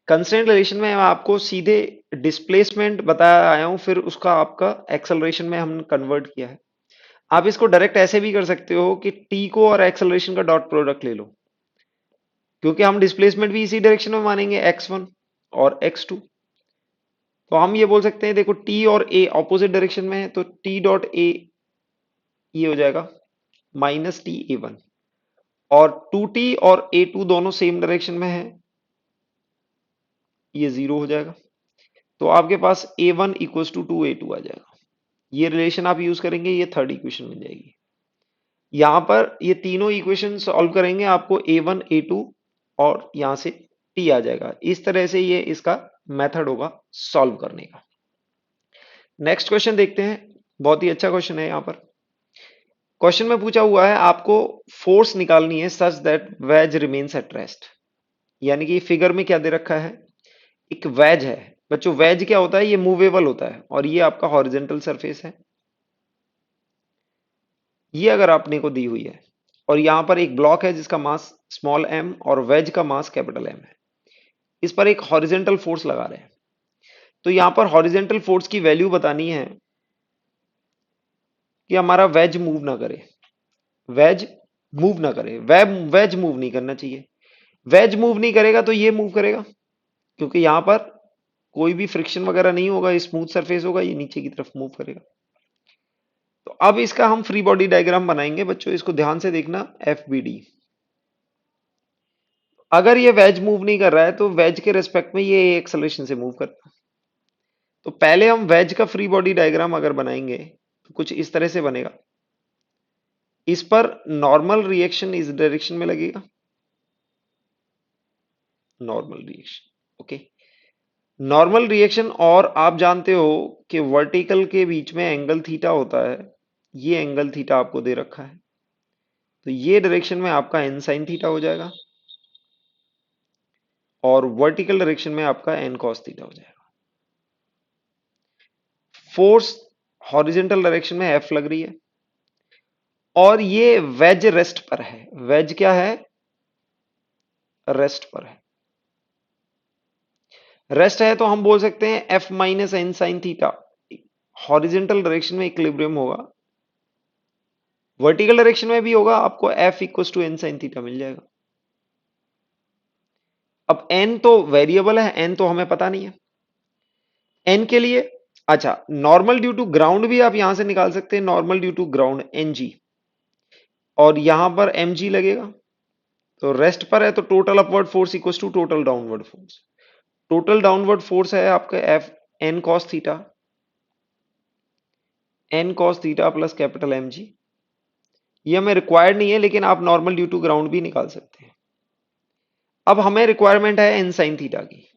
कंस्ट्रेंट रिलेशन में मैं आपको सीधे डिस्प्लेसमेंट बताया आया हूं, फिर उसका आपका एक्सेलरेशन में हमने कन्वर्ट किया है। आप इसको डायरेक्ट ऐसे भी कर सकते हो कि t को और एक्सेलरेशन का डॉट प्रोडक्ट ले लो, क्योंकि हम डिस्प्लेसमेंट भी इसी डायरेक्शन में मानेंगे x1 और x2। तो हम ये बोल सकते हैं देखो t और a ऑपोजिट डायरेक्शन में है, तो t डॉट a ये हो जाएगा माइनस टी a1 और 2t और a2 दोनों सेम डायरेक्शन में है, ये जीरो हो जाएगा। तो आपके पास a1 इक्वल्स टू 2a2 आ जाएगा। ये रिलेशन आप यूज करेंगे, ये थर्ड इक्वेशन मिल जाएगी। यहां पर ये तीनों इक्वेशन सॉल्व करेंगे, आपको a1 a2 और यहां से t आ जाएगा। इस तरह से ये इसका मेथड होगा सॉल्व करने का। नेक्स्ट क्वेश्चन देखते हैं, बहुत ही अच्छा क्वेश्चन है। यहाँ पर क्वेश्चन में पूछा हुआ है आपको फोर्स निकालनी है such that wedge remains at rest, यानी कि फिगर में क्या दे रखा है, एक वेज है। बच्चों वेज क्या होता है, ये मूवेबल होता है और ये आपका हॉरिजॉन्टल सरफेस है, ये अगर आपने को दी हुई है और यहां पर एक ब्लॉक है जिसका मास स्मॉल m और वेज का मास कैपिटल M है। इस पर एक हॉरिजॉन्टल फोर्स लगा रहे हैं, तो यहां पर हॉरिजॉन्टल फोर्स की वैल्यू बतानी है कि हमारा वेज मूव ना करे, वेज मूव ना करे, वेज मूव नहीं करना चाहिए। वेज मूव नहीं करेगा तो ये मूव करेगा, क्योंकि यहां पर कोई भी फ्रिक्शन वगैरह नहीं होगा, स्मूथ सरफेस होगा, ये नीचे की तरफ मूव करेगा। तो अब इसका हम फ्री बॉडी डायग्राम बनाएंगे बच्चों, इसको ध्यान से देखना, FBD। अगर ये वेज मूव नहीं कर रहा है तो वेज के रेस्पेक्ट में ये एक्सेलरेशन से मूव करता है। तो पहले हम वेज का फ्री बॉडी डायग्राम अगर बनाएंगे तो कुछ इस तरह से बनेगा। इस पर नॉर्मल रिएक्शन इस डायरेक्शन में लगेगा, normal reaction. Okay, normal reaction, और आप जानते हो कि वर्टिकल के बीच में एंगल थीटा होता है, ये एंगल थीटा आपको दे रखा है, तो ये डायरेक्शन में आपका एन साइन थीटा हो जाएगा और वर्टिकल डायरेक्शन में आपका एन कॉस थीटा हो जाएगा। फोर्स हॉरिजॉन्टल डायरेक्शन में एफ लग रही है और ये वेज रेस्ट पर है। वेज क्या है? रेस्ट पर है। रेस्ट है तो हम बोल सकते हैं F minus N sine theta horizontal direction में इक्विलिब्रियम होगा, वर्टिकल डायरेक्शन में भी होगा, आपको F equal to N sine theta मिल जाएगा। अब एन तो वेरिएबल है, एन तो हमें पता नहीं है। एन के लिए अच्छा, नॉर्मल ड्यू टू ग्राउंड भी आप यहां से निकाल सकते हैं, normal due to ground N G, और यहां पर एम जी लगेगा। तो रेस्ट पर है तो total upward force equal to total downward force. Total downward force है आपका F N cos theta, N cos theta plus capital M G. ये हमें रिक्वायर्ड नहीं है लेकिन आप नॉर्मल ड्यू टू ग्राउंड भी निकाल सकते हैं। अब हमें रिक्वायरमेंट है एन साइन थीटा की।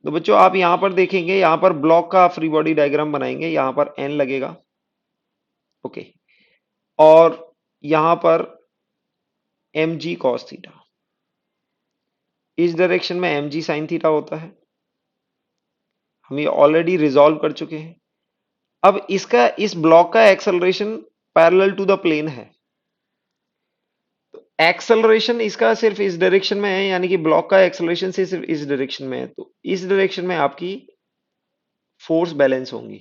तो बच्चों आप यहां पर देखेंगे, यहां पर ब्लॉक का फ्री बॉडी डायग्राम बनाएंगे, यहां पर एन लगेगा। ओके, और यहां पर एम जी कॉस थीटा, इस डायरेक्शन में एम जी साइन थीटा होता है, हम ये ऑलरेडी रिजॉल्व कर चुके हैं। अब इसका इस ब्लॉक का acceleration parallel to the plane है, एक्सेलरेशन इसका सिर्फ इस डायरेक्शन में है, यानी कि ब्लॉक का एक्सेलरेशन से सिर्फ इस डायरेक्शन में है, तो इस डायरेक्शन में आपकी फोर्स बैलेंस होंगी।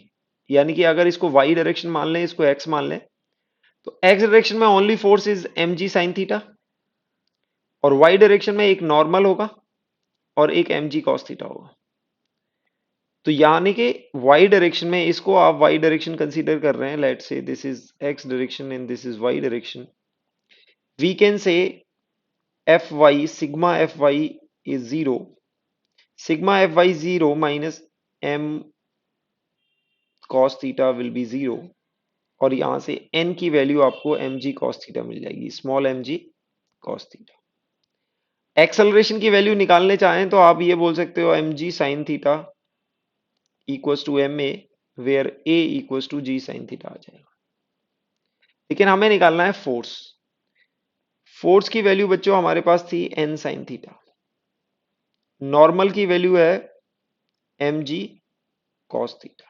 यानी कि अगर इसको वाई डायरेक्शन मान लें, इसको एक्स मान लें, तो एक्स डायरेक्शन में only force is M ji sine theta, और वाई डायरेक्शन में एक नॉर्मल होगा और एक एम जी कॉस थीटा होगा। तो यानी कि वाई डायरेक्शन में, इसको आप वाई डायरेक्शन कंसीडर कर रहे हैं, let's say this is X direction and this is Y direction, we can say F Y sigma F Y is zero, sigma F Y zero minus M cos theta will be zero, और यहां से N की value आपको M G cos theta मिल जाएगी, small M जी cos theta. Acceleration की value निकालने चाहें तो आप ये बोल सकते हो M ji sine theta equals to M A, where a equals to g sine theta आ जाएगा। लेकिन हमें निकालना है फोर्स। फोर्स की वैल्यू बच्चों हमारे पास थी एन साइन थीटा, नॉर्मल की वैल्यू है एम जी कॉस थीटा,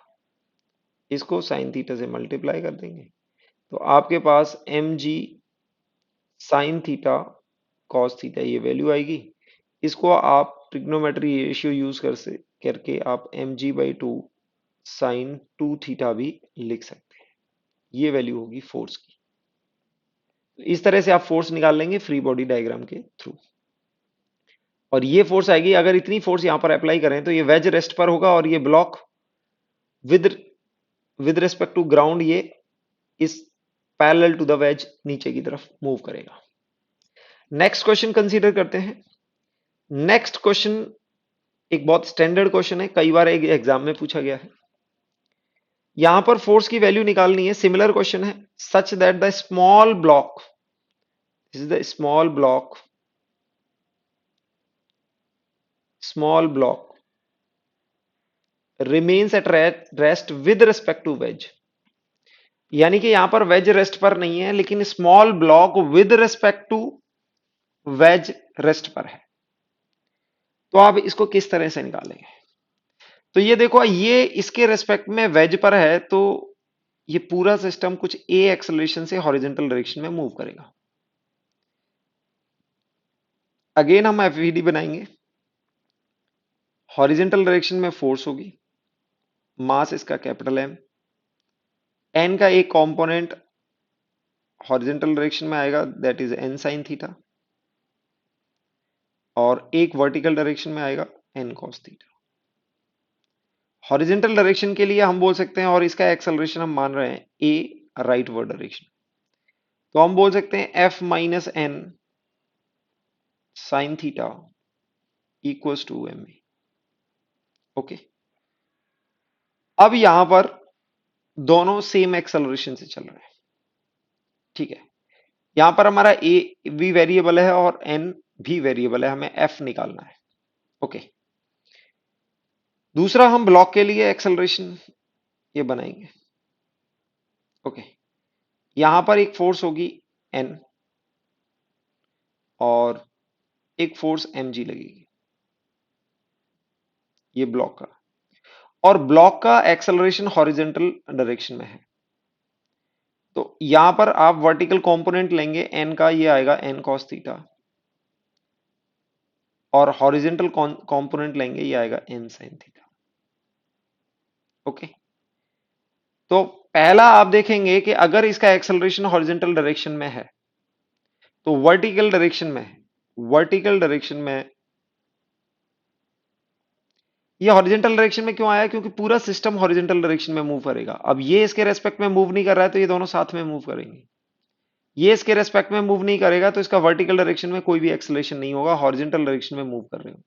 इसको साइन थीटा से मल्टीप्लाई कर देंगे तो आपके पास एम जी साइन थीटा कॉस थीटा ये वैल्यू आएगी। इसको आप ट्रिग्नोमेट्री रेशियो यूज करके आप m g by two sine two theta भी लिख सकते हैं, ये वैल्यू होगी फोर्स की। तो इस तरह से आप फोर्स निकाल लेंगे फ्री बॉडी डायग्राम के थ्रू, और ये फोर्स आएगी, अगर इतनी फोर्स यहां पर अप्लाई करें तो ये वेज रेस्ट पर होगा और ये block with with respect to ground ये इस पैरेलल टू द वेज नीचे की तरफ मूव करेगा। नेक्स्ट क्वेश्चन कंसीडर करते हैं। नेक्स्ट क्वेश्चन एक बहुत स्टैंडर्ड क्वेश्चन है, कई बार एक एग्जाम में पूछा गया है। यहां पर फोर्स की वैल्यू निकालनी है, सिमिलर क्वेश्चन है, such that the small block, this is the small block remains at rest with respect to wedge. यानी कि यहां पर वेज रेस्ट पर नहीं है लेकिन small block with respect to wedge rest पर है, तो आप इसको किस तरह से निकालेंगे? तो ये देखो, ये इसके रेस्पेक्ट में वेज पर है तो ये पूरा सिस्टम कुछ ए एक्सेलरेशन से हॉरिजॉन्टल डायरेक्शन में मूव करेगा। अगेन हम एफवीडी बनाएंगे, हॉरिजॉन्टल डायरेक्शन में फोर्स होगी, मास इसका कैपिटल एम, एन का एक कंपोनेंट हॉरिजॉन्टल डायरेक्शन में आएगा that is N sine theta, और एक वर्टिकल डायरेक्शन में आएगा N cos theta. Horizontal direction के लिए हम बोल सकते हैं, और इसका एक्सेलरेशन हम मान रहे हैं ए राइट वर्ड डायरेक्शन, तो हम बोल सकते हैं F minus N sine theta equals to M A. Okay, अब यहां पर दोनों सेम एक्सेलरेशन से चल रहे हैं, ठीक है। यहां पर हमारा ए भी वेरिएबल है और एन भी वेरिएबल है, हमें एफ निकालना है। ओके, दूसरा हम ब्लॉक के लिए एक्सेलरेशन ये बनाएंगे। ओके, यहां पर एक फोर्स होगी एन और एक फोर्स एम जी लगेगी, ये ब्लॉक का। और ब्लॉक का एक्सेलरेशन हॉरिजेंटल डायरेक्शन में है, तो यहां पर आप वर्टिकल कंपोनेंट लेंगे एन का, ये आएगा एन कॉस थीटा, और हॉरिजेंटल कंपोनेंट लेंगे, ये आएगा एन साइन थीटा। ओके, तो पहला आप देखेंगे कि अगर इसका एक्सेलरेशन हॉरिजेंटल डायरेक्शन में है तो वर्टिकल डायरेक्शन में है, वर्टिकल डायरेक्शन में ये हॉरिजेंटल डायरेक्शन में क्यों आया, क्योंकि पूरा सिस्टम हॉरिजेंटल डायरेक्शन में मूव करेगा। अब ये इसके रेस्पेक्ट में मूव नहीं कर रहा है तो ये दोनों साथ में मूव करेंगे। ये इसके रेस्पेक्ट में मूव नहीं करेगा तो इसका वर्टिकल डायरेक्शन में कोई भी एक्सेलरेशन नहीं होगा, हॉरिजेंटल डायरेक्शन में मूव कर रहे हो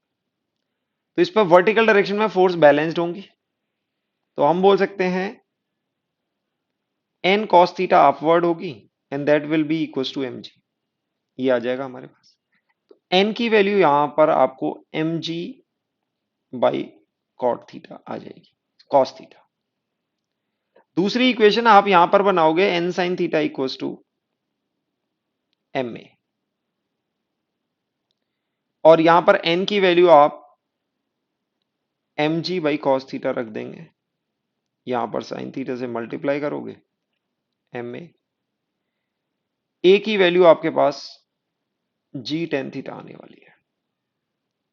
तो इस पर वर्टिकल डायरेक्शन में फोर्स बैलेंस्ड होंगी। तो हम बोल सकते हैं एन कॉस थीटा अपवर्ड होगी and that will be equal to M G, ये आ जाएगा हमारे पास। एन की वैल्यू यहां पर आपको M g by cot theta आ जाएगी, कॉस थीटा। दूसरी इक्वेशन आप यहां पर बनाओगे N sine theta equal to M A, और यहां पर एन की वैल्यू आप m g by cos theta रख देंगे, यहां पर साइन थीटा से मल्टीप्लाई करोगे एम ए की वैल्यू आपके पास जी टेन थीटा आने वाली है।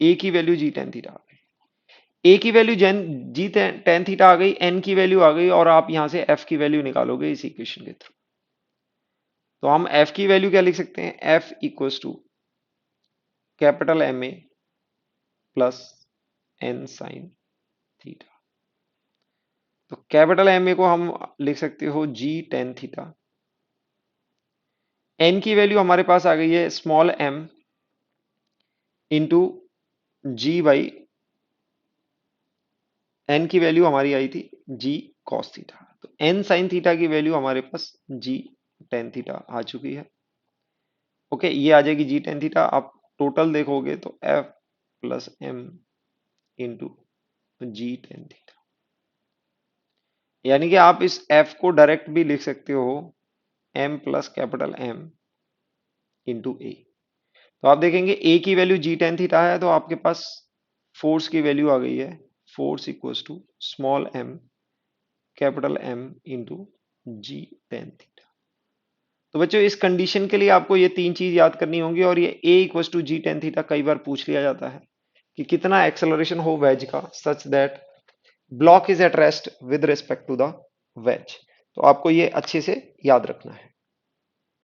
ए की वैल्यू जी टेन थीटा आ गई, ए की वैल्यू जी टेन थीटा आ गई, एन की वैल्यू आ गई, और आप यहां से एफ की वैल्यू निकालोगे इस इक्वेशन के थ्रू। तो हम एफ की वैल्यू क्या लिख सकते हैं, F equals to capital M A plus N sine theta. तो कैपिटल एम ए को हम लिख सकते हो जी टेन थीटा, एन की वैल्यू हमारे पास आ गई है small M into G by, N की वैल्यू हमारी आई थी जी कॉस थीटा, तो एन साइन थीटा की वैल्यू हमारे पास जी टेन थीटा आ चुकी है। ओके, ये आ जाएगी जी टेन थीटा। आप टोटल देखोगे तो F plus M into G tan theta, यानी कि आप इस एफ को डायरेक्ट भी लिख सकते हो m plus capital M into a. तो आप देखेंगे ए की वैल्यू जी टेन थीटा है, तो आपके पास फोर्स की वैल्यू आ गई है, force equals to small M capital M into G tan theta. तो बच्चों इस कंडीशन के लिए आपको ये तीन चीज याद करनी होंगी, और ये a equals to g tan theta कई बार पूछ लिया जाता है कि कितना एक्सेलरेशन हो वेज का such that block is at rest with respect to the wedge. तो आपको ये अच्छे से याद रखना है।